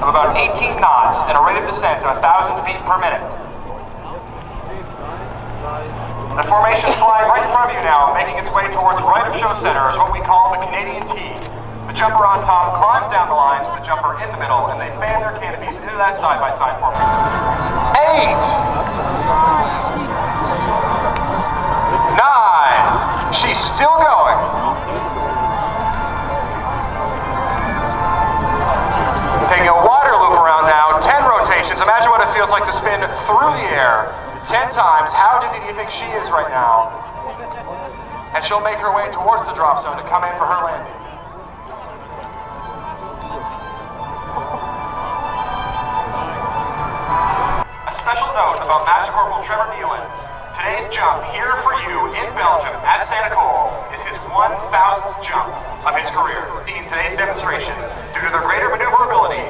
of about 18 knots and a rate of descent of 1,000 feet per minute. The formation flying right in front of you now, making its way towards right of show center, is what we call the Canadian T. The jumper on top climbs down the lines to the jumper in the middle, and they fan their canopies into that side-by-side formation. 8, 9, she's still going. Taking a water loop around now, 10 rotations. Imagine what it feels like to spin through the air 10 times. How dizzy do you think she is right now? And she'll make her way towards the drop zone to come in for her landing. A special note about Master Corporal Trevor Nealon. Today's jump here for you in Belgium at Santoul is his 1,000th jump of his career. In today's demonstration, due to their greater maneuverability,